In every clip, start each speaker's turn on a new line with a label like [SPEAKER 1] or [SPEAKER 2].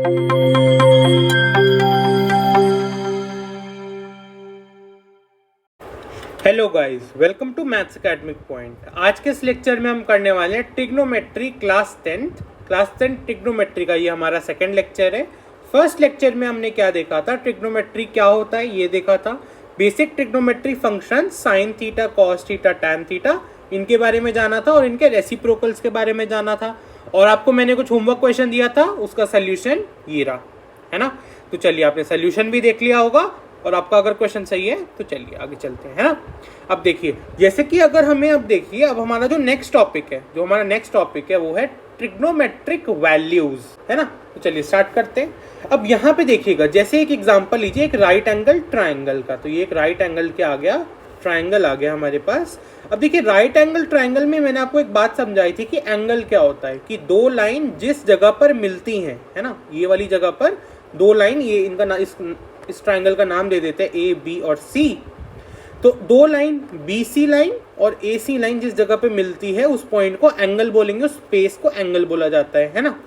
[SPEAKER 1] Hello guys, welcome to maths academic point. आज के इस लेक्चर में हम करने वाले हैं ट्रिग्नोमेट्री क्लास 10 ट्रिग्नोमेट्री का ये हमारा सेकंड लेक्चर है। फर्स्ट लेक्चर में हमने क्या देखा था, ट्रिग्नोमेट्री क्या होता है ये देखा था। Basic trigonometry function sine theta, cos theta, tan theta, इनके बारे में जाना था और इनके रेसिप्रोकल्स के बारे में जाना था। और आपको मैंने कुछ होमवर्क क्वेश्चन दिया था, उसका सोल्यूशन ये रहा, है ना। तो चलिए, आपने सोल्यूशन भी देख लिया होगा और आपका अगर क्वेश्चन सही है तो चलिए आगे चलते हैं, है ना। अब देखिए, जैसे कि अगर हमें अब देखिए, अब हमारा जो नेक्स्ट टॉपिक है वो है ट्रिग्नोमेट्रिक वैल्यूज, है ना। तो चलिए स्टार्ट करते हैं। अब यहाँ पे देखिएगा, जैसे एक एग्जांपल लीजिए एक राइट एंगल ट्राइंगल का। तो ये एक राइट एंगल क्या आ गया, ट्राइंगल आ गया हमारे पास। अब देखिए, राइट एंगल ट्राइंगल में मैंने आपको एक बात समझाई थी कि एंगल क्या होता है, कि दो लाइन जिस जगह पर मिलती हैं, है ना, ये वाली जगह पर दो लाइन, ये इनका इस ट्राइंगल का नाम दे देते हैं ए, बी और सी। तो दो लाइन बी सी लाइन और ए सी लाइन जिस जगह पे मिलती है उस पॉइंट को एंगल बोलेंगे, उस स्पेस को एंगल बोला जाता है ना।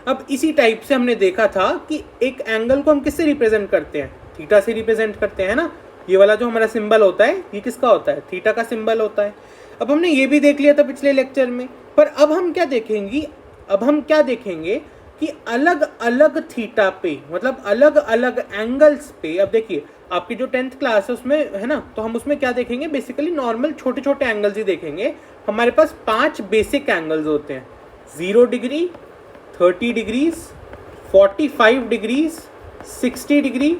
[SPEAKER 1] अब इसी टाइप से हमने देखा था कि एक एंगल को हम किससे रिप्रेजेंट करते हैं, थीटा से रिप्रेजेंट करते हैं ना। ये वाला जो हमारा सिंबल होता है ये किसका होता है, थीटा का सिंबल होता है। अब हमने ये भी देख लिया था पिछले लेक्चर में, पर अब हम क्या देखेंगे कि अलग अलग थीटा पे, मतलब अलग अलग एंगल्स पे। अब देखिए, आपकी जो 10th क्लास है उसमें, है ना, तो हम उसमें क्या देखेंगे, बेसिकली नॉर्मल छोटे छोटे एंगल्स ही देखेंगे। हमारे पास 5 बेसिक एंगल्स होते हैं, 0 डिग्री, 30 डिग्रीज, 45 डिग्रीज, 60 डिग्री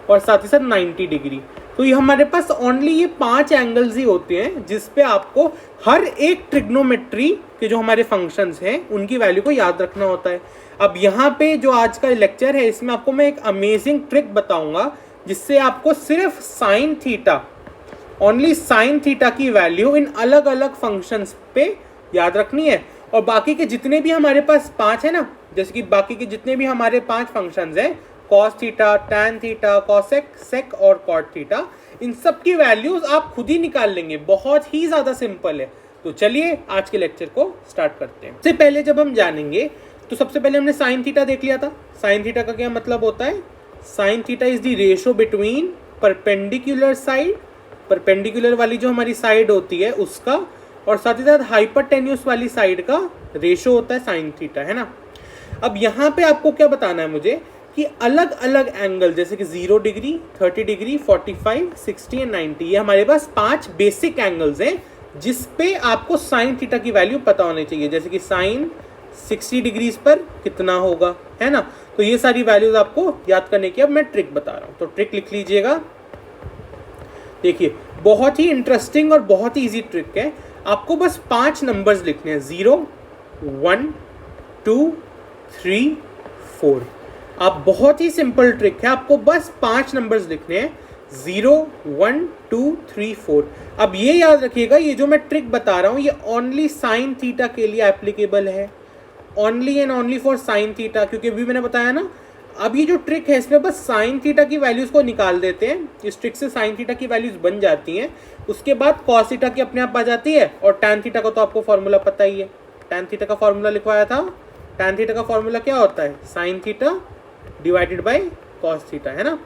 [SPEAKER 1] और साथ ही साथ 90 डिग्री। तो ये हमारे पास ओनली ये 5 एंगल्स ही होते हैं जिसपे आपको हर एक ट्रिग्नोमेट्री के जो हमारे फंक्शंस हैं उनकी वैल्यू को याद रखना होता है। अब यहाँ पे जो आज का लेक्चर है इसमें आपको मैं एक अमेजिंग ट्रिक बताऊंगा जिससे आपको सिर्फ sine theta, only sine theta की वैल्यू इन अलग अलग फंक्शंस पे याद रखनी है। और बाकी के जितने भी हमारे पास 5 है ना, जैसे कि बाकी के जितने भी हमारे 5 फंक्शंस हैं, cos theta, tan theta, cosec, sec और कॉट थीटा, इन सब की वैल्यूज आप खुद ही निकाल लेंगे। बहुत ही ज्यादा सिंपल है। तो चलिए आज के लेक्चर को स्टार्ट करते हैं। सबसे पहले जब हम जानेंगे तो सबसे पहले हमने साइन थीटा देख लिया था। साइन थीटा का क्या मतलब होता है, sine theta is the ratio between perpendicular side, perpendicular वाली जो हमारी साइड होती है उसका, और साथ ही साथ हाइपरटेन्यूस वाली साइड का रेशियो होता है साइन थीटा, है ना। अब यहाँ पे आपको क्या बताना है मुझे कि अलग अलग एंगल, जैसे कि 0 डिग्री, 30 डिग्री, 45, 60 एंड 90, ये हमारे पास 5 बेसिक एंगल्स हैं जिसपे आपको साइन थीटा की वैल्यू पता होनी चाहिए। जैसे कि साइन 60 डिग्रीज पर कितना होगा, है ना। तो ये सारी वैल्यूज आपको याद करने की अब मैं ट्रिक बता रहा हूँ, तो ट्रिक लिख लीजिएगा। देखिए, बहुत ही इंटरेस्टिंग और बहुत ही इजी ट्रिक है। आपको बस 5 नंबर्स लिखने हैं, 0, 1, 2, 3, 4। आप बहुत ही सिंपल ट्रिक है, आपको बस 5 नंबर्स लिखने हैं, 0, 1, 2, 3, 4। अब ये याद रखिएगा, ये जो मैं ट्रिक बता रहा हूँ ये ओनली साइन थीटा के लिए एप्लीकेबल है, only and only for sine theta, क्योंकि अभी मैंने बताया ना। अब ये जो ट्रिक है इसमें बस साइन थीटा की वैल्यूज को निकाल देते हैं, इस ट्रिक से साइन थीटा की वैल्यूज बन जाती हैं। उसके बाद कॉस थीटा की अपने आप आ जाती है, और टैन थीटा का तो आपको फॉर्मूला पता ही है। टैन थीटा का फॉर्मूला लिखवाया था। टैन थीटा का फॉर्मूला क्या होता है, sine theta divided by cos theta, है ना।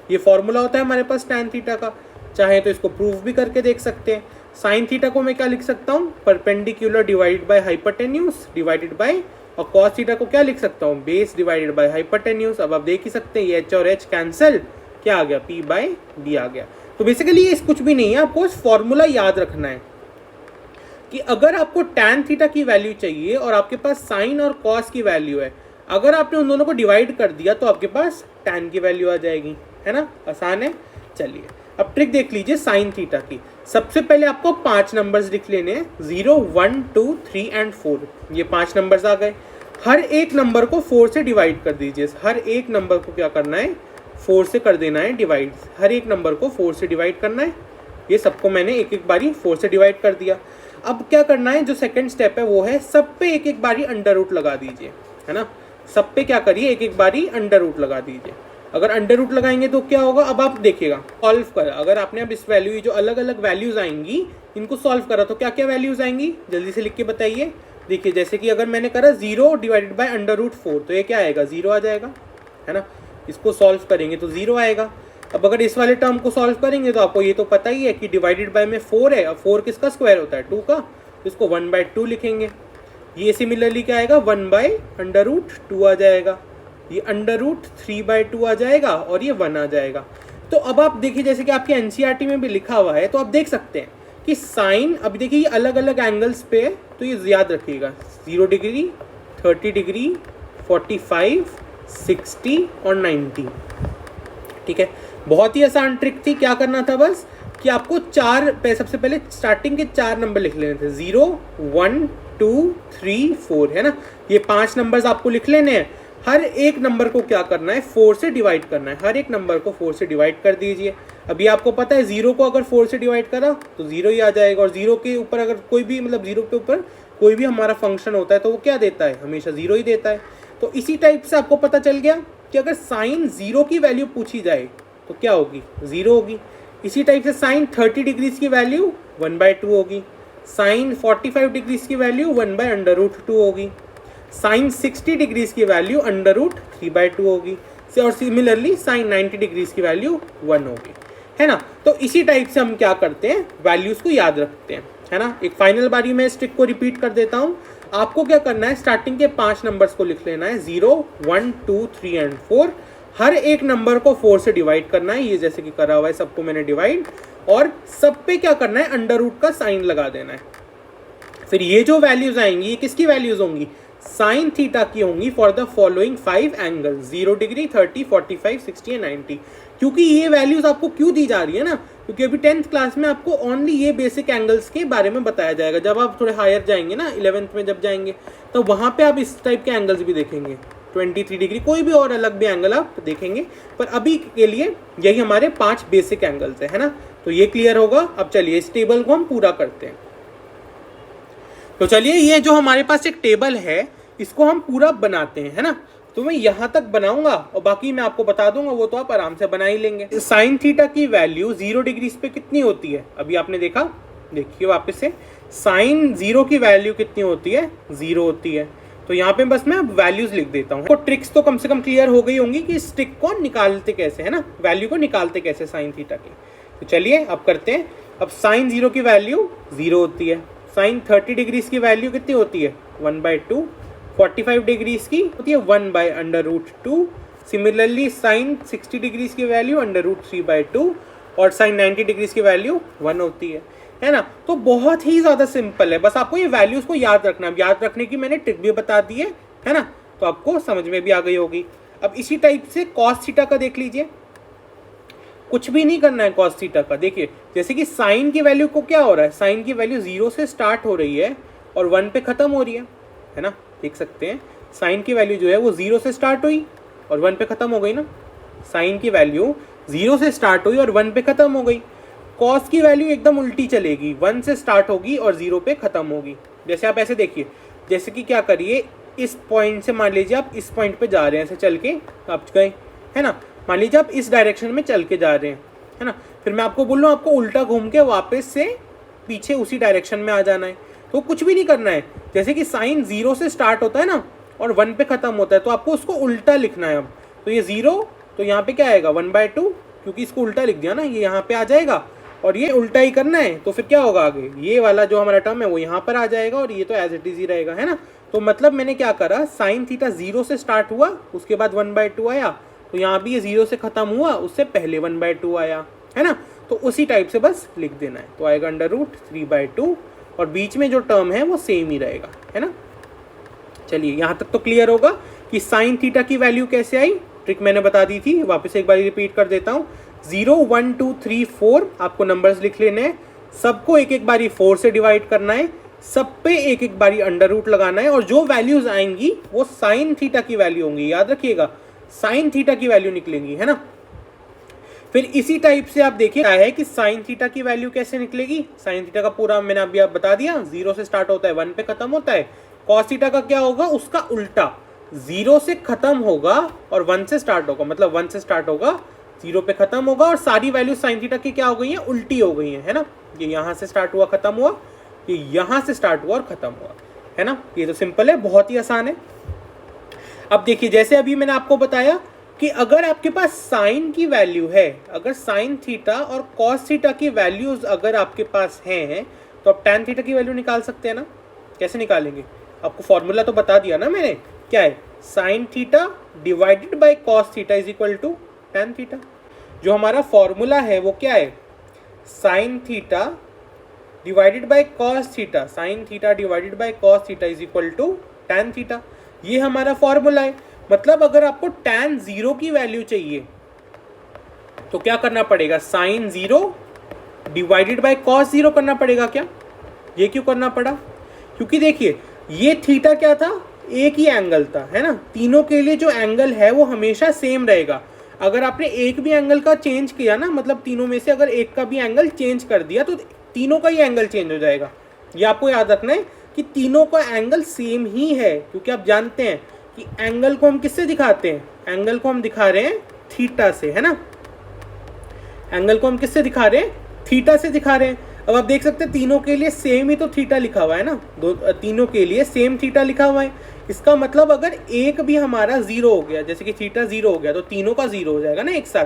[SPEAKER 1] ये फॉर्मूला होता है हमारे पास टैन थीटा का। चाहे तो इसको प्रूव भी करके देख सकते हैं। साइन थीटा को मैं क्या लिख सकता हूँ, perpendicular divided by hypotenuse divided by, और कॉस थीटा को क्या लिख सकता हूँ, बेस डिवाइडेड बाय हाइपोटेन्यूज। अब आप देख ही सकते हैं ये h और h कैंसिल, क्या आ गया, p बाय d आ गया। तो बेसिकली ये कुछ भी नहीं है, आपको इस फॉर्मूला याद रखना है कि अगर आपको टैन थीटा की वैल्यू चाहिए और आपके पास साइन और कॉस की वैल्यू है, अगर आपने उन दोनों को डिवाइड कर दिया तो आपके पास टैन की वैल्यू आ जाएगी, है ना। आसान है। चलिए अब ट्रिक देख लीजिए साइन थीटा की। सबसे पहले आपको 5 नंबर्स लिख लेने हैं, 0, 1, 2, 3 एंड 4। ये 5 नंबर्स आ गए। हर एक नंबर को 4 से डिवाइड कर दीजिए। हर एक नंबर को क्या करना है, 4 से कर देना है डिवाइड। हर एक नंबर को 4 से डिवाइड करना है। ये सबको मैंने एक एक बारी 4 से डिवाइड कर दिया। अब क्या करना है, जो सेकंड स्टेप है वो है सब पे एक एक बारी अंडर रूट लगा दीजिए, है ना। सब पे क्या करिए, एक एक बारी अंडर रूट लगा दीजिए। अगर अंडर रूट लगाएंगे तो क्या होगा, अब आप देखिएगा सॉल्व कर। अगर आपने अब इस वैल्यू, जो अलग अलग वैल्यूज आएंगी, इनको सॉल्व करा तो क्या क्या वैल्यूज आएंगी, जल्दी से लिख के बताइए। देखिए जैसे कि अगर मैंने करा 0 डिवाइडेड बाय √4 तो ये क्या आएगा, 0 आ जाएगा, है ना। इसको सॉल्व करेंगे तो 0 आएगा। अब अगर इस वाले टर्म को सॉल्व करेंगे तो आपको ये तो पता ही है कि डिवाइडेड बाय में 4 है, और 4 किसका स्क्वायर होता है, 2 का, तो इसको 1/2 लिखेंगे। ये सिमिलरली क्या आएगा, 1/√2 आ जाएगा, ये √3/2 आ जाएगा, और ये 1 आ जाएगा। तो अब आप देखिए जैसे कि आपके एनसीईआरटी में भी लिखा हुआ है, तो आप देख सकते हैं कि साइन, अभी देखिए ये अलग अलग एंगल्स पे है, तो ये याद रखिएगा 0 डिग्री, 30 डिग्री, 45, 60 और 90। ठीक है, बहुत ही आसान ट्रिक थी। क्या करना था बस कि आपको सबसे पहले स्टार्टिंग के 4 नंबर लिख लेने थे, 0, 1, 2, 3, 4, है ना। ये 5 नंबर्स आपको लिख लेने हैं। हर एक नंबर को क्या करना है, 4 से डिवाइड करना है। हर एक नंबर को 4 से डिवाइड कर दीजिए। अभी आपको पता है 0 को अगर 4 से डिवाइड करा तो 0 ही आ जाएगा, और 0 के ऊपर अगर कोई भी, मतलब 0 के ऊपर कोई भी हमारा फंक्शन होता है तो वो क्या देता है, हमेशा 0 ही देता है। तो इसी टाइप से आपको पता चल गया कि अगर साइन 0 की वैल्यू पूछी जाए तो क्या होगी, 0 होगी। इसी टाइप से साइन 30 डिग्रीज की वैल्यू 1/2 होगी, साइन 45 डिग्रीज की वैल्यू 1/√2 होगी, साइन 60 डिग्रीज की वैल्यू √3/2 होगी, और सिमिलरली साइन 90 डिग्रीज की वैल्यू 1 होगी, है ना। तो इसी टाइप से हम क्या करते हैं, वैल्यूज को याद रखते हैं, है ना। एक फाइनल बारी में इस ट्रिक को रिपीट कर देता हूँ। आपको क्या करना है, स्टार्टिंग के 5 नंबर्स को लिख लेना है, 0, 1, 2, 3 एंड 4। हर एक नंबर को 4 से डिवाइड करना है, ये जैसे कि करा हुआ है, सबको मैंने डिवाइड, और सब पे क्या करना है, अंडर रूट का साइन लगा देना है। फिर ये जो वैल्यूज आएंगी, ये किसकी वैल्यूज होंगी, साइन थीटा की होंगी for the following 5 angle, 0 degree, 30, 45, 60 and 90। क्योंकि ये वैल्यूज आपको क्यों दी जा रही है ना, क्योंकि अभी 10th क्लास में आपको ओनली ये बेसिक एंगल्स के बारे में बताया जाएगा। जब आप थोड़े हायर जाएंगे ना, 11th में जब जाएंगे, तो वहाँ पे आप इस टाइप के एंगल्स भी देखेंगे, 23 डिग्री, कोई भी और अलग भी एंगल आप देखेंगे। पर अभी के लिए यही हमारे 5 बेसिक एंगल्स है ना। तो ये क्लियर होगा। अब चलिए इस टेबल को हम पूरा करते हैं। तो चलिए ये जो हमारे पास एक टेबल है, इसको हम पूरा बनाते हैं, है ना। तो मैं यहाँ तक बनाऊंगा और बाकी मैं आपको बता दूंगा, वो तो आप आराम से बना ही लेंगे। साइन थीटा की वैल्यू 0 डिग्री पे कितनी होती है, अभी आपने देखा, देखिए वापस से, साइन 0 की वैल्यू कितनी होती है, 0 होती है। तो यहाँ पे बस मैं वैल्यूज लिख देता हूँ। तो ट्रिक्स तो कम से कम क्लियर हो गई होंगी कि इस ट्रिक को निकालते कैसे, है ना, वैल्यू को निकालते कैसे साइन थीटा की। तो चलिए अब करते हैं। अब साइन 0 की वैल्यू 0 होती है, साइन 30 डिग्रीज की वैल्यू कितनी होती है, 1/2, 45 डिग्रीज की होती है 1/√2। सिमिलरली साइन 60 डिग्रीज की वैल्यू √3/2, और साइन 90 डिग्रीज की वैल्यू 1 होती है ना। तो बहुत ही ज़्यादा सिंपल है, बस आपको ये वैल्यूज को याद रखना। अब याद रखने की मैंने ट्रिक भी बता दी है ना, तो आपको समझ में भी आ गई होगी। अब इसी टाइप से कॉस थीटा का देख लीजिए, कुछ भी नहीं करना है कॉस थीटा का। देखिए जैसे कि साइन की वैल्यू को क्या हो रहा है, साइन की वैल्यू 0 से स्टार्ट हो रही है और 1 पे खत्म हो रही है ना। देख सकते हैं साइन की वैल्यू जो है वो 0 से स्टार्ट हुई और 1 पे खत्म हो गई ना। साइन की वैल्यू 0 से स्टार्ट हुई और 1 पे खत्म हो गई। कॉस की वैल्यू एकदम उल्टी चलेगी, 1 से स्टार्ट होगी और 0 पे खत्म होगी। जैसे आप ऐसे देखिए, जैसे कि क्या करिए, इस पॉइंट से मान लीजिए आप इस पॉइंट पे जा रहे हैं, ऐसे चल के आप गए, है ना। मान लीजिए आप इस डायरेक्शन में चल के जा रहे हैं, है ना। फिर मैं आपको बोल रहा हूँ आपको उल्टा घूम के वापस से पीछे उसी डायरेक्शन में आ जाना है। तो कुछ भी नहीं करना है। जैसे कि साइन 0 से स्टार्ट होता है ना और 1 पे खत्म होता है, तो आपको उसको उल्टा लिखना है। अब तो ये 0, तो यहाँ पे क्या आएगा 1/2, क्योंकि इसको उल्टा लिख दिया ना, ये यहाँ पे आ जाएगा और ये उल्टा ही करना है। तो फिर क्या होगा आगे, ये वाला जो हमारा टर्म है वो यहाँ पर आ जाएगा और ये तो एज इट इज ही रहेगा, है ना। तो मतलब मैंने क्या करा, साइन थीटा 0 से स्टार्ट हुआ, उसके बाद 1/2 आया, तो यहाँ भी ये 0 से खत्म हुआ, उससे पहले 1/2 आया, है ना। तो उसी टाइप से बस लिख देना है। तो आएगा √3/2 और बीच में जो टर्म है वो सेम ही रहेगा, है ना। चलिए यहाँ तक तो क्लियर होगा कि साइन थीटा की वैल्यू कैसे आई। ट्रिक मैंने बता दी थी, वापस एक बार रिपीट कर देता हूँ। 0, 1, 2, 3, 4 आपको नंबर्स लिख लेने हैं, सबको एक एक बारी 4 से डिवाइड करना है, सब पे एक एक बारी अंडर रूट लगाना है, और जो वैल्यूज आएंगी वो साइन थीटा की वैल्यू होंगी। याद रखिएगा, साइन थीटा की वैल्यू निकलेंगी, है ना। फिर इसी टाइप से आप देखिए क्या है कि साइन थीटा की वैल्यू कैसे निकलेगी। साइन थीटा का पूरा मैंने अभी आप बता दिया, 0 से स्टार्ट होता है, 1 पे खत्म होता है। कॉस थीटा का क्या होगा, उसका उल्टा, 0 से खत्म होगा और 1 से स्टार्ट होगा, मतलब 1 से स्टार्ट होगा, 0 पे खत्म होगा, और सारी वैल्यू साइन थीटा की क्या हो गई है, उल्टी हो गई है ना। ये यहाँ से स्टार्ट हुआ खत्म हुआ, ये यहाँ से स्टार्ट हुआ और खत्म हुआ, है ना। ये तो सिंपल है, बहुत ही आसान है। अब देखिए जैसे अभी मैंने आपको बताया कि अगर आपके पास साइन की वैल्यू है, अगर साइन थीटा और कॉस थीटा की वैल्यूज अगर आपके पास हैं तो आप टैन थीटा की वैल्यू निकाल सकते हैं ना। कैसे निकालेंगे, आपको फॉर्मूला तो बता दिया ना मैंने, क्या है, sine theta divided by cos theta is equal to tan theta. जो हमारा फॉर्मूला है वो क्या है, sine theta divided by cos theta, sine theta divided by cos theta is equal to tan theta. ये हमारा फॉर्मूला है। मतलब अगर आपको टैन जीरो की वैल्यू चाहिए तो क्या करना पड़ेगा, sine zero divided by cos zero करना पड़ेगा। क्या, ये क्यों करना पड़ा, क्योंकि देखिए ये थीटा क्या था, एक ही एंगल था, है ना। तीनों के लिए जो एंगल है वो हमेशा सेम रहेगा। अगर आपने एक भी एंगल का चेंज किया ना, मतलब तीनों में से अगर एक का भी एंगल चेंज कर दिया तो तीनों का ही एंगल चेंज हो जाएगा। ये आपको याद रखना है कि तीनों का एंगल सेम ही है, क्योंकि आप जानते हैं कि एंगल को हम किससे दिखाते हैं, एंगल को हम दिखा रहे हैं थीटा से, है ना। एंगल को हम किससे दिखा रहे हैं, थीटा से दिखा रहे हैं। अब आप देख सकते हैं तीनों के लिए सेम ही तो थीटा लिखा हुआ है ना, तीनों के लिए सेम थीटा लिखा हुआ है। इसका मतलब अगर एक भी हमारा जीरो हो गया, जैसे कि थीटा जीरो हो गया, तो तीनों का जीरो हो जाएगा ना एक साथ,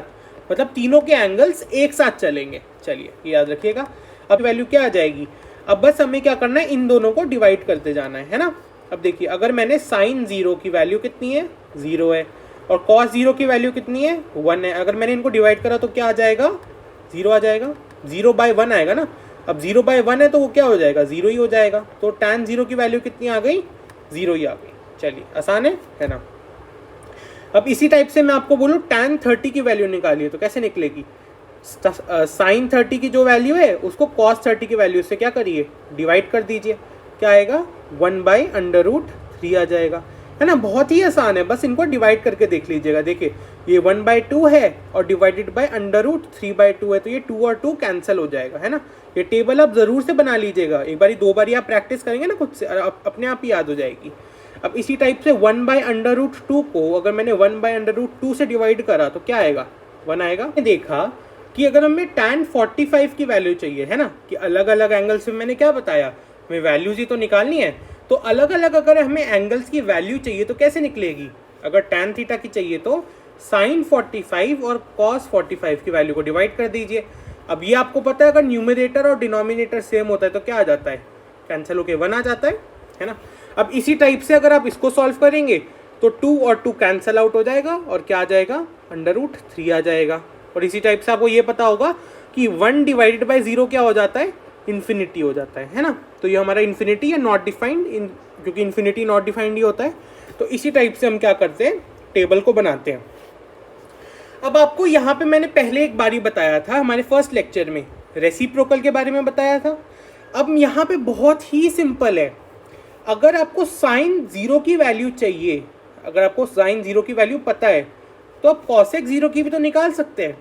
[SPEAKER 1] मतलब तीनों के एंगल्स एक साथ चलेंगे। चलिए ये याद रखिएगा। अब वैल्यू क्या आ जाएगी, अब बस हमें क्या करना है, इन दोनों को डिवाइड करते जाना है ना। अब देखिए अगर मैंने साइन जीरो की वैल्यू कितनी है, जीरो है, और कॉस जीरो की वैल्यू कितनी है, 1 है। अगर मैंने इनको डिवाइड करा तो क्या आ जाएगा, जीरो आ जाएगा, 0/1 आएगा ना। अब 0/1 है तो वो क्या हो जाएगा, जीरो ही हो जाएगा। तो टैन जीरो की वैल्यू कितनी आ गई, जीरो ही आ गई। चलिए आसान है ना। अब इसी टाइप से मैं आपको बोलूँ टैन 30 की वैल्यू निकालिए तो कैसे निकलेगी, साइन 30 की जो वैल्यू है उसको कॉस 30 की वैल्यू से क्या करिए, डिवाइड कर दीजिए। क्या आएगा, 1/√3 आ जाएगा, है ना। बहुत ही आसान है, बस इनको डिवाइड करके देख लीजिएगा। देखिए ये 1/2 है और डिवाइडेड बाय √3/2 है, तो ये 2 और 2 कैंसिल हो जाएगा, है ना। ये टेबल आप जरूर से बना लीजिएगा, एक बारी दो बारी आप प्रैक्टिस करेंगे ना खुद से, अपने आप ही याद हो जाएगी। अब इसी टाइप से 1/√2 को अगर मैंने 1/√2 से डिवाइड करा तो क्या आएगा, 1 आएगा। देखा कि अगर हमें tan 45 की वैल्यू चाहिए, है ना, कि अलग अलग एंगल से मैंने क्या बताया, हमें वैल्यूज ही तो निकालनी है, तो अलग अलग अगर हमें एंगल्स की वैल्यू चाहिए तो कैसे निकलेगी। अगर tan थीटा की चाहिए तो sin 45 और cos 45 की वैल्यू को डिवाइड कर दीजिए। अब ये आपको पता है अगर न्यूमरेटर और डिनोमिनेटर सेम होता है तो क्या आ जाता है, कैंसिल होके 1 आ जाता है ना। अब इसी टाइप से अगर आप इसको सॉल्व करेंगे तो 2 और 2 कैंसिल आउट हो जाएगा और क्या आ जाएगा, √3 आ जाएगा। और इसी टाइप से आपको ये पता होगा कि 1 डिवाइडेड बाय 0 क्या हो जाता है, इन्फिनिटी हो जाता है ना। तो ये हमारा इन्फिनिटी है, नॉट डिफाइंड, क्योंकि इन्फिनिटी नॉट डिफाइंड ही होता है। तो इसी टाइप से हम क्या करते हैं, टेबल को बनाते हैं। अब आपको यहाँ पे मैंने पहले एक बारी बताया था, हमारे फर्स्ट लेक्चर में रेसिप्रोकल के बारे में बताया था। अब यहाँ पे बहुत ही सिंपल है, अगर आपको साइन 0 की वैल्यू चाहिए, अगर आपको साइन 0 की वैल्यू पता है तो आप कॉसेक 0 की भी तो निकाल सकते हैं।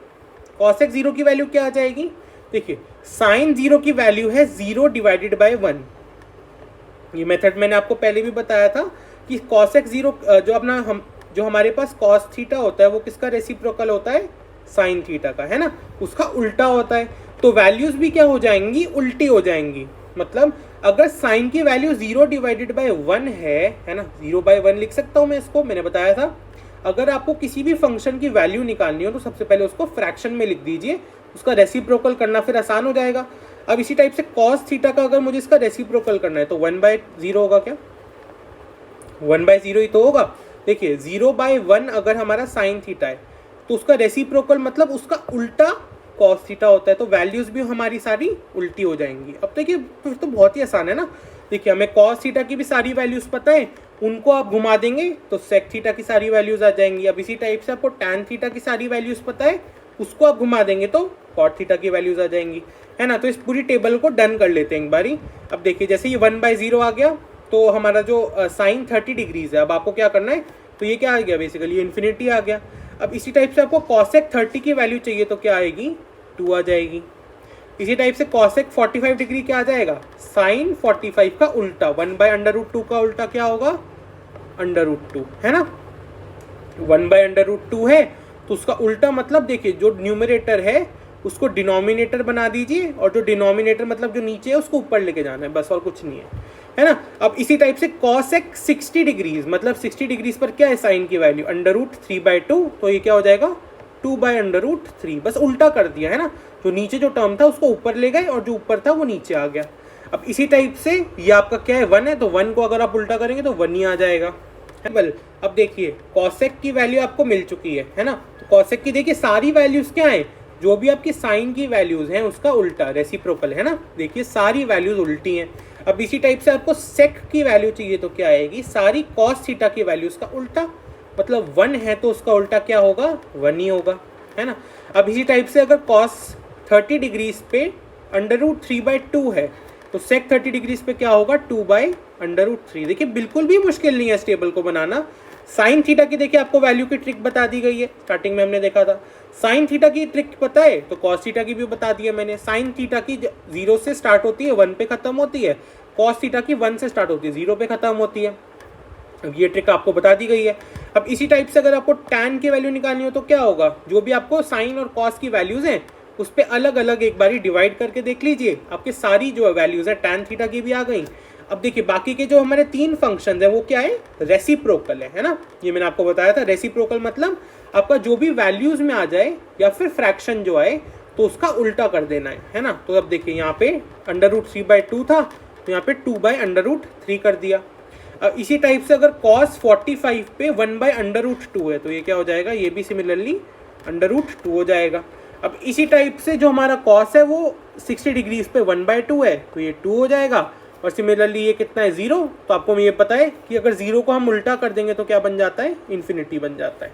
[SPEAKER 1] कॉसेक 0 की वैल्यू क्या आ जाएगी, देखिए साइन 0 की वैल्यू है 0 डिवाइडेड बाय 1। ये मेथड मैंने आपको पहले भी बताया था कि कॉसेक 0 जो हमारे पास कॉस थीटा होता है वो किसका रेसिप्रोकल होता है, साइन थीटा का, है ना, उसका उल्टा होता है। तो वैल्यूज भी क्या हो जाएंगी, उल्टी हो जाएंगी। मतलब अगर साइन की वैल्यू 0 डिवाइडेड बाय 1 है ना, 0/1 लिख सकता हूँ मैं इसको, मैंने बताया था। अगर आपको किसी भी फंक्शन की वैल्यू निकालनी हो तो सबसे पहले उसको फ्रैक्शन में लिख दीजिए, उसका रेसिप्रोकल करना फिर आसान हो जाएगा। अब इसी टाइप से कॉस थीटा का अगर मुझे इसका रेसिप्रोकल करना है तो 1/0 होगा, क्या 1/0 ही तो होगा। देखिए 0/1 अगर हमारा साइन थीटा है तो उसका रेसिप्रोकल मतलब उसका उल्टा कॉस थीटा होता है, तो वैल्यूज भी हमारी सारी उल्टी हो जाएंगी। अब देखिए फिर तो बहुत ही आसान है ना। देखिए हमें कॉस थीटा की भी सारी वैल्यूज पता है, उनको आप घुमा देंगे तो सेक थीटा की सारी वैल्यूज आ जाएंगी। अब इसी टाइप से आपको टैन थीटा की सारी वैल्यूज पता है, उसको आप घुमा देंगे तो कॉट थीटा की वैल्यूज आ जाएंगी, है ना। तो इस पूरी टेबल को डन कर लेते हैं एक बारी। अब देखिए जैसे ये 1/0 आ गया तो हमारा जो साइन 30 डिग्रीज है, अब आपको क्या करना है, तो ये क्या आ गया, बेसिकली ये इन्फिनिटी आ गया। अब इसी टाइप से आपको कॉसेक 30 की वैल्यू चाहिए तो क्या आएगी, 2 आ जाएगी। इसी टाइप से कॉसेक 45 डिग्री क्या आ जाएगा, साइन 45 का उल्टा, 1/√2 का उल्टा क्या होगा, √2, है ना। 1/√2 है तो उसका उल्टा मतलब देखिए जो न्यूमरेटर है उसको डिनोमिनेटर बना दीजिए और जो डिनोमिनेटर मतलब जो नीचे है उसको ऊपर लेके जाना है, बस और कुछ नहीं है है ना। अब इसी टाइप से कॉसेक 60 डिग्रीज, मतलब 60 डिग्रीज पर क्या है साइन की वैल्यू √3/2, तो ये क्या हो जाएगा 2/√3, बस उल्टा कर दिया है ना, जो नीचे जो टर्म था उसको ऊपर ले गए और जो ऊपर था वो नीचे आ गया। अब इसी टाइप से ये आपका क्या है 1 है, तो 1 को अगर आप उल्टा करेंगे तो 1 ही आ जाएगा। अब देखिए कॉसेक की वैल्यू आपको मिल चुकी है ना, तो कॉसेक की देखिए सारी वैल्यूज क्या है, जो भी आपकी साइन की वैल्यूज हैं उसका उल्टा रेसिप्रोकल है ना, देखिए सारी वैल्यूज उल्टी हैं। अब इसी टाइप से आपको सेक की वैल्यू चाहिए तो क्या आएगी, सारी कॉस थीटा की वैल्यूज का उल्टा, मतलब 1 है तो उसका उल्टा क्या होगा 1 ही होगा, है ना। अब इसी टाइप से अगर कॉस 30 डिग्रीज पे √3/2 है तो सेक 30 डिग्रीज पे क्या होगा 2/√3। देखिए बिल्कुल भी मुश्किल नहीं है इस टेबल को बनाना। साइन थीटा की देखिए आपको वैल्यू की ट्रिक बता दी गई है, स्टार्टिंग में हमने देखा था। साइन थीटा की ट्रिक पता है तो कॉस थीटा की भी बता दी है मैंने। साइन थीटा की 0 से स्टार्ट होती है 1 पे खत्म होती है, कॉस थीटा की 1 से स्टार्ट होती है 0 पे खत्म होती है। अब ये ट्रिक आपको बता दी गई है। अब इसी टाइप से अगर आपको टैन की वैल्यू निकालनी हो तो क्या होगा, जो भी आपको साइन और कॉस की वैल्यूज हैं उस पर अलग अलग एक बारी डिवाइड करके देख लीजिए, आपके सारी जो वैल्यूज है टैन थीटा की भी आ गई। अब देखिए बाकी के जो हमारे 3 फंक्शन है वो क्या है रेसिप्रोकल है ना, ये मैंने आपको बताया था। रेसिप्रोकल मतलब आपका जो भी वैल्यूज में आ जाए या फिर फ्रैक्शन जो आए तो उसका उल्टा कर देना है ना। तो अब देखिए यहाँ पे √3/2 था तो यहाँ पे 2/√3 कर दिया। अब इसी टाइप से अगर cos 45 पे 1/√2 है तो ये क्या हो जाएगा, ये भी सिमिलरली √2 हो जाएगा। अब इसी टाइप से जो हमारा cos है वो 60 डिग्रीज पे 1/2 है तो ये 2 हो जाएगा। और सिमिलरली ये कितना है 0, तो आपको ये पता है कि अगर 0 को हम उल्टा कर देंगे तो क्या बन जाता है इन्फिनिटी बन जाता है।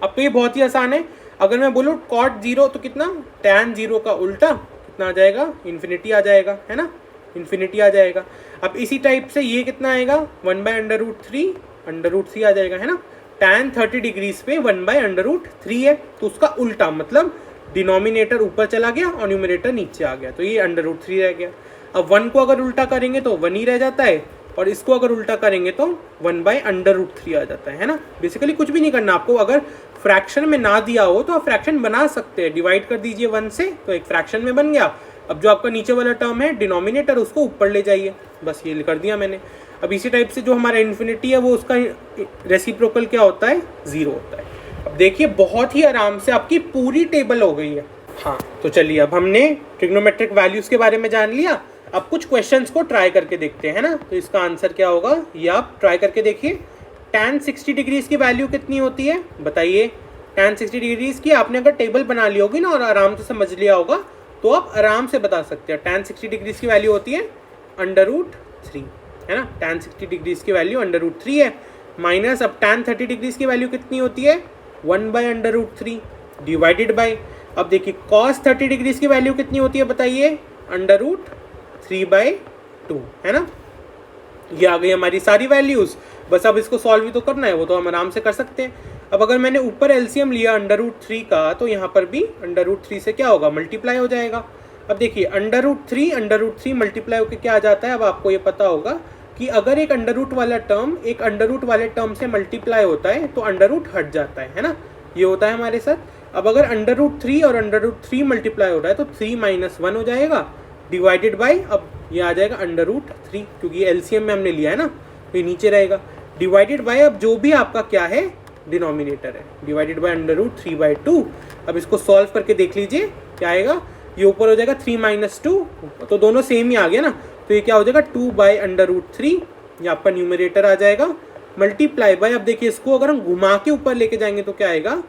[SPEAKER 1] अब तो ये बहुत ही आसान है, अगर मैं बोलूँ cot 0 तो कितना tan 0 का उल्टा कितना आ जाएगा इन्फिनिटी आ जाएगा, है ना, इन्फिनिटी आ जाएगा। अब इसी टाइप से ये कितना आएगा 1/√3 आ जाएगा, है ना। tan 30 डिग्रीज पे 1/√3 है तो उसका उल्टा, मतलब डिनोमिनेटर ऊपर चला गया और न्यूमरेटर नीचे आ गया तो ये √3 रह गया। अब 1 को अगर उल्टा करेंगे तो 1 ही रह जाता है और इसको अगर उल्टा करेंगे तो 1/√3 आ जाता है ना। बेसिकली कुछ भी नहीं करना आपको, अगर फ्रैक्शन में ना दिया हो तो आप फ्रैक्शन बना सकते हैं, डिवाइड कर दीजिए 1 से तो एक फ्रैक्शन में बन गया। अब जो आपका नीचे वाला टर्म है डिनोमिनेटर उसको ऊपर ले जाइए, बस ये कर दिया मैंने। अब इसी टाइप से जो हमारा इन्फिनिटी है वो उसका रेसिप्रोकल क्या होता है 0 होता है। अब देखिए बहुत ही आराम से आपकी पूरी टेबल हो गई है। हाँ तो चलिए अब हमने ट्रिग्नोमेट्रिक वैल्यूज के बारे में जान लिया, अब कुछ क्वेश्चंस को ट्राई करके देखते हैं ना। तो इसका आंसर क्या होगा ये आप ट्राई करके देखिए। tan 60 डिग्रीज की वैल्यू कितनी होती है बताइए। tan 60 डिग्रीज की आपने अगर टेबल बना ली होगी ना और आराम से समझ लिया होगा तो आप आराम से बता सकते हैं। tan 60 डिग्रीज की वैल्यू होती है √3, है ना। tan 60 डिग्रीज की वैल्यू √3 है, माइनस अब tan 30 डिग्रीज की वैल्यू कितनी होती है 1/√3 डिवाइडेड बाय, अब देखिए cos 30 डिग्रीज की वैल्यू कितनी होती है बताइए √3/2, है ना। ये आ गई हमारी सारी वैल्यूज, बस अब इसको सॉल्व भी तो करना है, वो तो हम आराम से कर सकते हैं। अब अगर मैंने ऊपर एलसीएम लिया √3 का तो यहाँ पर भी √3 से क्या होगा मल्टीप्लाई हो जाएगा। अब देखिए √3 मल्टीप्लाई होकर क्या आ जाता है, अब आपको ये पता होगा कि अगर एक अंडर वाला टर्म एक अंडर वाले टर्म से मल्टीप्लाई होता है तो अंडर हट जाता है ना, ये होता है हमारे साथ। अब अगर √3 और √3 मल्टीप्लाई हो रहा है तो 3 - 1 हो जाएगा डिवाइडेड बाय, अब ये आ जाएगा √3 क्योंकि एलसीएम में हमने लिया है ना तो ये नीचे रहेगा डिवाइडेड बाय, अब जो भी आपका क्या है डिनोमिनेटर है डिवाइडेड बाय √3/2। अब इसको सॉल्व करके देख लीजिए क्या आएगा, ये ऊपर हो जाएगा 3 - 2 तो दोनों सेम ही आ गया ना, तो ये क्या हो जाएगा 2/√3, ये आपका न्यूमरेटर आ जाएगा मल्टीप्लाई बाय, अब देखिए इसको अगर हम घुमा के ऊपर लेके जाएंगे तो क्या आएगा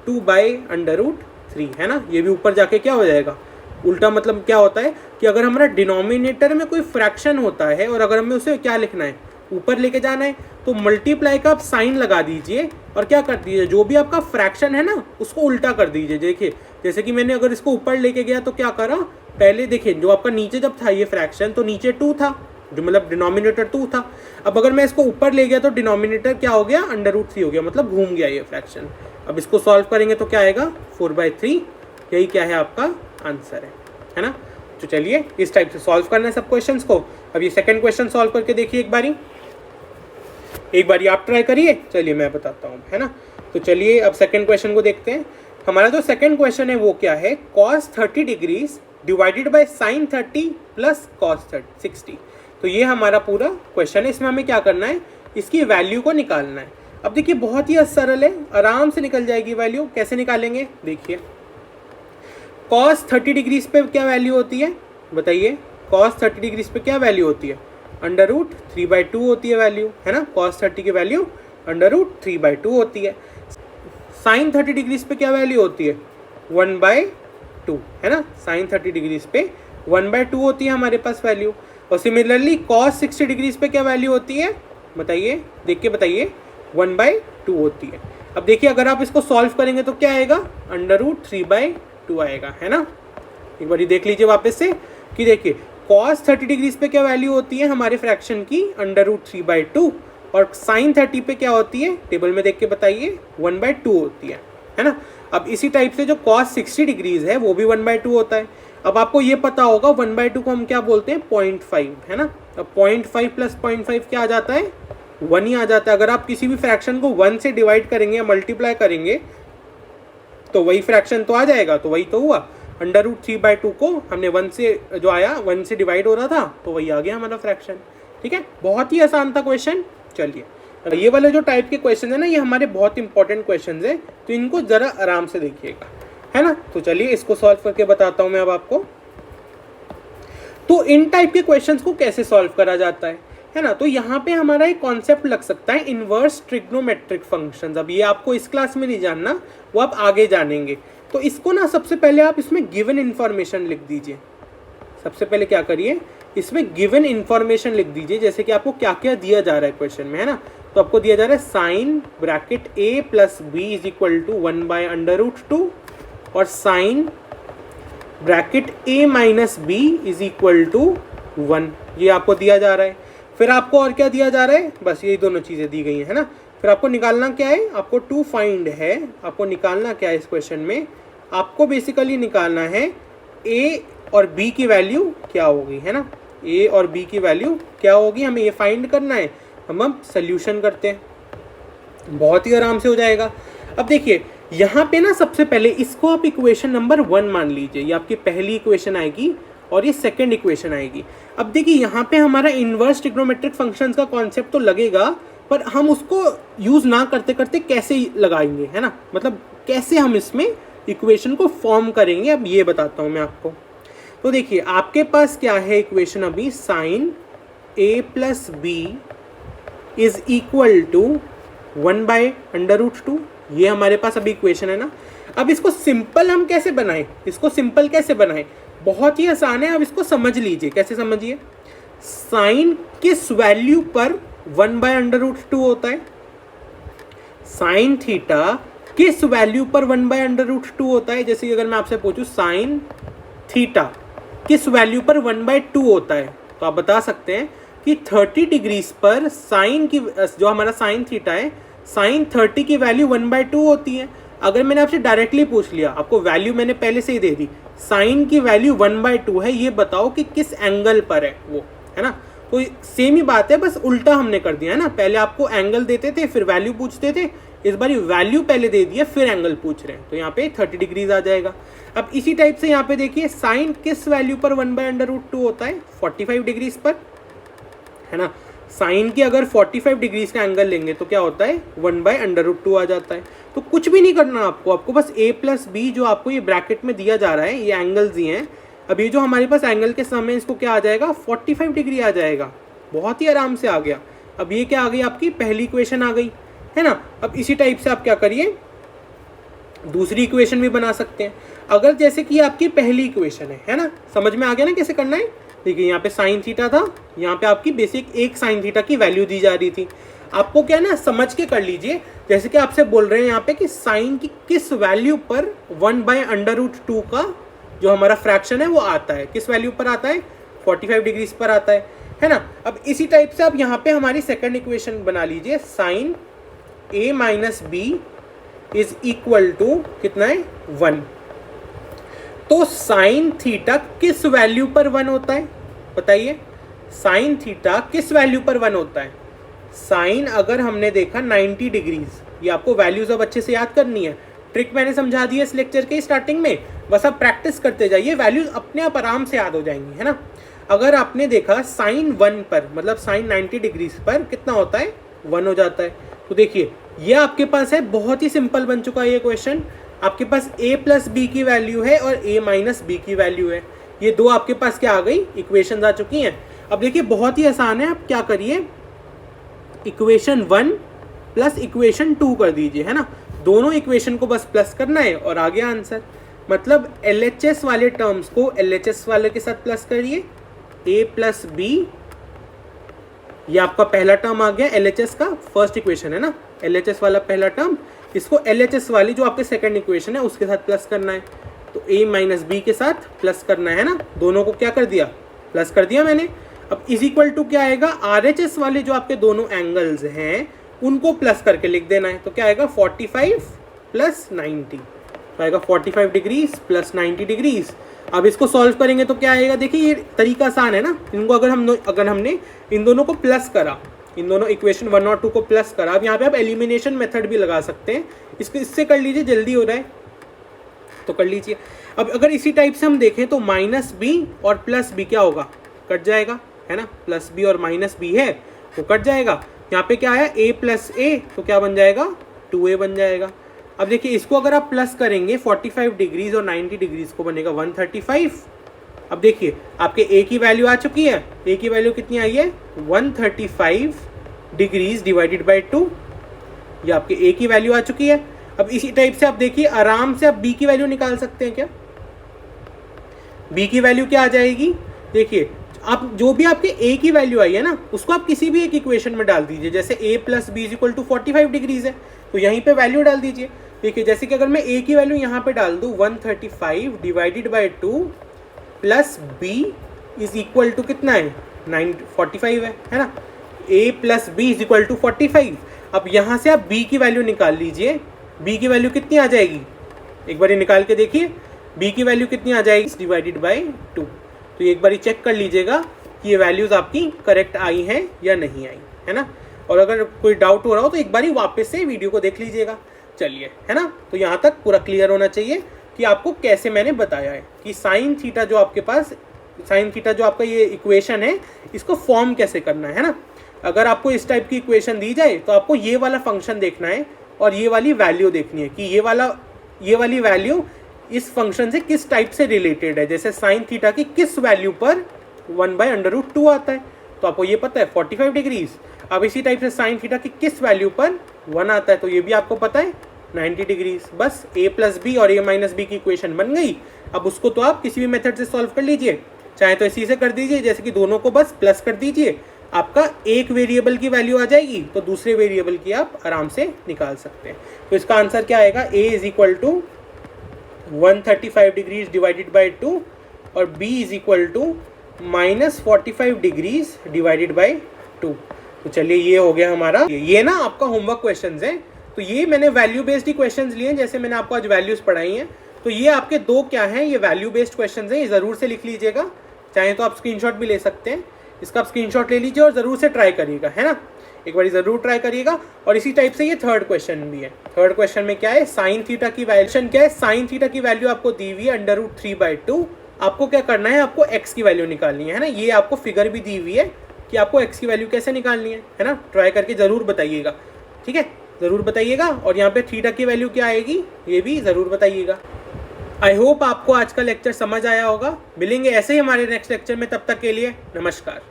[SPEAKER 1] 2/√3, है ना। ये भी ऊपर जाके क्या हो जाएगा उल्टा, मतलब क्या होता है कि अगर हमारा डिनोमिनेटर में कोई फ्रैक्शन होता है और अगर हमें उसे क्या लिखना है ऊपर लेके जाना है तो मल्टीप्लाई का आप साइन लगा दीजिए और क्या कर दीजिए जो भी आपका फ्रैक्शन है ना उसको उल्टा कर दीजिए। देखिए जैसे कि मैंने अगर इसको ऊपर लेके गया तो क्या करा, पहले देखिए जो आपका नीचे जब था ये फ्रैक्शन तो नीचे 2 था, जो मतलब डिनोमिनेटर 2 था। अब अगर मैं इसको ऊपर ले गया तो डिनोमिनेटर क्या हो गया √3 हो गया, मतलब घूम गया ये फ्रैक्शन। अब इसको सॉल्व करेंगे तो क्या आएगा 4/3, यही क्या है आपका आंसर है ना। तो चलिए इस टाइप से सॉल्व करना है सब क्वेश्चंस को। अब ये सेकंड क्वेश्चन सॉल्व करके देखिए एक बारी आप ट्राई करिए, चलिए मैं बताता हूँ, है ना। तो चलिए अब सेकंड क्वेश्चन को देखते हैं। हमारा जो सेकंड क्वेश्चन है वो क्या है, cos 30 degrees divided by sin 30 plus cos 60। तो ये हमारा पूरा क्वेश्चन है, इसमें हमें क्या करना है, इसकी वैल्यू को निकालना है। अब देखिए बहुत ही सरल है, आराम से निकल जाएगी वैल्यू। कैसे निकालेंगे, देखिए cos 30 डिग्रीज पे क्या वैल्यू होती है, बताइए cos 30 डिग्रीज पे क्या वैल्यू होती है, √3/2 होती है वैल्यू, है ना। cos 30 की वैल्यू √3/2 होती है। sin 30 डिग्रीज पे क्या वैल्यू होती है, 1/2, है ना। sin 30 डिग्रीज पे 1/2 होती है हमारे पास वैल्यू। और सिमिलरली cos 60 डिग्रीज पे क्या वैल्यू होती है, बताइए, देख के बताइए, 1/2 होती है। अब देखिए अगर आप इसको सॉल्व करेंगे तो क्या आएगा, √3/2 आएगा, है ना। एक बार देख लीजिए वापस से कि देखिए cos 30 डिग्रीज पे क्या वैल्यू होती है हमारे फ्रैक्शन की, √3/2, और sin 30 पे क्या होती है, टेबल में देख के बताइए, 1/2 होती है ना। अब इसी टाइप से जो cos 60 डिग्रीज है वो भी 1/2 होता है। अब आपको ये पता होगा 1/2 को हम क्या बोलते हैं, 0.5, है ना। अब 0.5 + 0.5 क्या आ जाता है, 1 ही आ जाता है। अगर आप किसी भी फ्रैक्शन को 1 से डिवाइड करेंगे या मल्टीप्लाई करेंगे तो वही फ्रैक्शन तो आ जाएगा, तो वही तो हुआ। √3/2 को हमने 1 से जो आया, 1 से डिवाइड हो रहा था, तो वही आ गया हमारा फ्रैक्शन। ठीक है, बहुत ही आसान था क्वेश्चन। चलिए ये वाले जो टाइप के क्वेश्चन है ना, ये हमारे बहुत इंपॉर्टेंट क्वेश्चन है, तो इनको जरा आराम से देखिएगा, है ना। तो चलिए इसको सॉल्व करके बताता हूं मैं अब आपको। तो इन टाइप के क्वेश्चंस को कैसे सॉल्व करा जाता है ना। तो यहाँ पे हमारा एक कॉन्सेप्ट लग सकता है, इनवर्स ट्रिग्नोमेट्रिक फंक्शंस। अब ये आपको इस क्लास में नहीं जानना, वो आप आगे जानेंगे। तो इसको ना सबसे पहले आप इसमें गिवन इन्फॉर्मेशन लिख दीजिए। सबसे पहले क्या करिए, इसमें गिवन इन्फॉर्मेशन लिख दीजिए, जैसे कि आपको क्या क्या दिया जा रहा है क्वेश्चन में, है ना। तो आपको दिया जा रहा है sin ब्रैकेट a + b = 1/√2 और sin ब्रैकेट a - b = 1, ये आपको दिया जा रहा है। फिर आपको और क्या दिया जा रहा है, बस यही दोनों चीज़ें दी गई हैं, है ना। फिर आपको निकालना क्या है, आपको टू फाइंड है, आपको निकालना क्या है इस क्वेश्चन में, आपको बेसिकली निकालना है a और b की वैल्यू क्या होगी, है ना। a और b की वैल्यू क्या होगी, हमें ये फाइंड करना है। हम अब सोल्यूशन करते हैं, बहुत ही आराम से हो जाएगा। अब देखिए यहाँ पे ना सबसे पहले इसको आप इक्वेशन नंबर 1 मान लीजिए, ये आपकी पहली इक्वेशन आएगी और ये सेकंड इक्वेशन आएगी। अब देखिए यहाँ पे हमारा इनवर्स ट्रिग्नोमेट्रिक फंक्शंस का कॉन्सेप्ट तो लगेगा, पर हम उसको यूज़ ना करते करते कैसे लगाएंगे, है ना, मतलब कैसे हम इसमें इक्वेशन को फॉर्म करेंगे, अब ये बताता हूँ मैं आपको। तो देखिए आपके पास क्या है इक्वेशन अभी, sin a + b = 1/√2, ये हमारे पास अभी इक्वेशन है ना। अब इसको सिंपल हम कैसे बनाएं, इसको सिंपल कैसे बनाएं, बहुत ही आसान है। अब इसको समझ लीजिए, कैसे समझिए, साइन किस वैल्यू पर 1/√2 होता है, साइन थीटा किस वैल्यू पर 1/√2 होता है। जैसे कि अगर मैं आपसे पूछूं साइन थीटा किस वैल्यू पर 1/2 होता है, तो आप बता सकते हैं कि 30 डिग्रीज पर साइन की, जो हमारा साइन थीटा है, साइन 30 की वैल्यू 1/2 होती है। अगर मैंने आपसे डायरेक्टली पूछ लिया, आपको वैल्यू मैंने पहले से ही दे दी, साइन की वैल्यू 1/2 है, ये बताओ कि किस एंगल पर है वो, है ना। तो सेम ही बात है, बस उल्टा हमने कर दिया है ना। पहले आपको एंगल देते थे फिर वैल्यू पूछते थे, इस बार वैल्यू पहले दे दिया फिर एंगल पूछ रहे हैं, तो यहाँ पे 30 डिग्रीज आ जाएगा। अब इसी टाइप से यहाँ पे देखिए साइन किस वैल्यू पर 1/√2 होता है, 45 डिग्रीज पर, है ना। साइन की अगर 45 डिग्रीज का एंगल लेंगे तो क्या होता है, 1/√2 आ जाता है। तो कुछ भी नहीं करना आपको बस a + b जो आपको ये ब्रैकेट में दिया जा रहा है, ये एंगल्स ही हैं। अब ये जो हमारे पास एंगल के समय इसको क्या आ जाएगा, 45 डिग्री आ जाएगा, बहुत ही आराम से आ गया। अब ये क्या आ गई, आपकी पहली इक्वेशन आ गई, है ना। अब इसी टाइप से आप क्या करिए, दूसरी इक्वेशन भी बना सकते हैं। अगर जैसे कि आपकी पहली इक्वेशन है ना, समझ में आ गया ना कैसे करना है। देखिए यहाँ पे साइन थीटा था, यहाँ पे आपकी बेसिक एक साइन थीटा की वैल्यू दी जा रही थी। आपको क्या है ना, समझ के कर लीजिए, जैसे कि आपसे बोल रहे हैं यहाँ पे कि साइन की किस वैल्यू पर 1/√2 का जो हमारा फ्रैक्शन है वो आता है, किस वैल्यू पर आता है, 45 डिग्रीज पर आता है ना। अब इसी टाइप से आप यहाँ पे हमारी सेकंड इक्वेशन बना लीजिए, साइन a - b = कितना है, 1। तो साइन थीटा किस वैल्यू पर 1 होता है, बताइए, साइन थीटा किस वैल्यू पर 1 होता है। साइन अगर हमने देखा 90 डिग्रीज, ये आपको वैल्यूज अब अच्छे से याद करनी है, ट्रिक मैंने समझा दी है इस लेक्चर के स्टार्टिंग में, बस आप प्रैक्टिस करते जाइए, वैल्यूज अपने आप आराम से याद हो जाएंगी, है ना। अगर आपने देखा साइन 1 पर मतलब साइन 90 डिग्रीज पर कितना होता है 1 हो जाता है। तो देखिए ये आपके पास है, बहुत ही सिंपल बन चुका है ये क्वेश्चन। आपके पास a प्लस बी की वैल्यू है और a माइनस बी की वैल्यू है, ये दो आपके पास क्या आ गई इक्वेशन आ चुकी हैं। अब देखिए बहुत ही आसान है, आप क्या करिए इक्वेशन 1 प्लस इक्वेशन 2 कर दीजिए, है ना, दोनों इक्वेशन को बस प्लस करना है और आ गया आंसर। मतलब LHS वाले टर्म्स को LHS वाले के साथ प्लस करिए, a प्लस बी, ये आपका पहला टर्म आ गया LHS का, फर्स्ट इक्वेशन है ना, LHS वाला पहला टर्म, इसको LHS वाली जो आपके सेकंड इक्वेशन है उसके साथ प्लस करना है। तो a माइनस बी के साथ प्लस करना है ना, दोनों को क्या कर दिया प्लस कर दिया मैंने। अब इज इक्वल टू क्या आएगा, RHS वाले जो आपके दोनों एंगल्स हैं उनको प्लस करके लिख देना है। तो क्या आएगा 45 प्लस 90, तो आएगा 45 डिग्रीज प्लस 90 डिग्रीज। अब इसको सॉल्व करेंगे तो क्या आएगा, देखिए ये तरीका आसान है ना, इनको अगर हमने इन दोनों को प्लस करा, इन दोनों इक्वेशन 1 और 2 को प्लस करा। अब यहाँ पे आप एलिमिनेशन मेथड भी लगा सकते हैं, इससे कर लीजिए, जल्दी हो रहा है तो कर लीजिए। अब अगर इसी टाइप से हम देखें तो माइनस बी और प्लस बी क्या होगा, कट जाएगा, है ना, प्लस बी और माइनस बी है वो कट जाएगा। यहाँ पे क्या है a प्लस ए, तो क्या बन जाएगा 2a बन जाएगा। अब देखिए इसको अगर आप प्लस करेंगे 45 डिग्रीज और 90 डिग्रीज को बनेगा 135। अब देखिए आपके a की वैल्यू आ चुकी है, a की वैल्यू कितनी आई है 135 डिग्रीज डिवाइडेड बाई 2, ये आपके a की वैल्यू आ चुकी है। अब इसी टाइप से आप देखिए आराम से आप b की वैल्यू निकाल सकते हैं क्या, b की वैल्यू क्या आ जाएगी, देखिए आप जो भी आपके a की वैल्यू आई है ना उसको आप किसी भी एक इक्वेशन में डाल दीजिए। जैसे a plus B is equal to 45 degrees है तो यहीं पे वैल्यू डाल दीजिए। देखिए जैसे कि अगर मैं a की वैल्यू यहाँ पे डाल दूँ 135 divided by 2 plus b is equal to कितना है 45 है ना, a plus B is equal to 45। अब यहाँ से आप b की वैल्यू निकाल लीजिए, b की वैल्यू कितनी आ जाएगी, एक बार निकाल के देखिए b की वैल्यू कितनी आ जाएगी डिवाइडेड बाई 2। तो एक बार चेक कर लीजिएगा कि ये वैल्यूज आपकी करेक्ट आई हैं या नहीं आई, है ना। और अगर कोई डाउट हो रहा हो तो एक बार वापस से वीडियो को देख लीजिएगा। चलिए, है ना, तो यहाँ तक पूरा क्लियर होना चाहिए कि आपको कैसे मैंने बताया है कि साइन थीटा जो आपके पास, साइन थीटा जो आपका ये इक्वेशन है इसको फॉर्म कैसे करना है ना। अगर आपको इस टाइप की इक्वेशन दी जाए तो आपको ये वाला फंक्शन देखना है और ये वाली वैल्यू देखनी है कि ये वाली वैल्यू इस फंक्शन से किस टाइप से रिलेटेड है। जैसे साइन थीटा की किस वैल्यू पर 1/√2 आता है, तो आपको ये पता है 45 डिग्रीज। अब इसी टाइप से साइन थीटा की किस वैल्यू पर 1 आता है, तो ये भी आपको पता है 90 डिग्रीज। बस a प्लस बी और a माइनस बी की इक्वेशन बन गई। अब उसको तो आप किसी भी मेथड से सॉल्व कर लीजिए, चाहे तो इसी से कर दीजिए, जैसे कि दोनों को बस प्लस कर दीजिए, आपका एक वेरिएबल की वैल्यू आ जाएगी तो दूसरे वेरिएबल की आप आराम से निकाल सकते हैं। तो इसका आंसर क्या आएगा, a is equal to 135 degrees divided by 2 और b is equal to -45 degrees divided by 2। तो चलिए ये हो गया हमारा, ये ना आपका होमवर्क क्वेश्चंस है। तो ये मैंने वैल्यू बेस्ड ही क्वेश्चंस लिए हैं, जैसे मैंने आपको आज वैल्यूज पढ़ाई हैं। तो ये आपके दो क्या हैं, ये वैल्यू बेस्ड क्वेश्चंस हैं, ये ज़रूर से लिख लीजिएगा। चाहे तो आप स्क्रीनशॉट भी ले सकते हैं, इसका आप स्क्रीनशॉट ले लीजिए और ज़रूर से ट्राई करिएगा, है ना, एक बार ज़रूर ट्राई करिएगा। और इसी टाइप से ये थर्ड क्वेश्चन भी है। थर्ड क्वेश्चन में क्या है, साइन थीटा की वैल्यूशन क्या है, साइन थीटा की वैल्यू आपको दी हुई है √3/2। आपको क्या करना है, आपको x की वैल्यू निकालनी है ना। ये आपको फिगर भी दी हुई है कि आपको x की वैल्यू कैसे निकालनी है ना। ट्राई करके ज़रूर बताइएगा, ठीक है, ज़रूर बताइएगा। और यहाँ पे थीटा की वैल्यू क्या आएगी ये भी ज़रूर बताइएगा। आई होप आपको आज का लेक्चर समझ आया होगा। मिलेंगे ऐसे ही हमारे नेक्स्ट लेक्चर में, तब तक के लिए नमस्कार।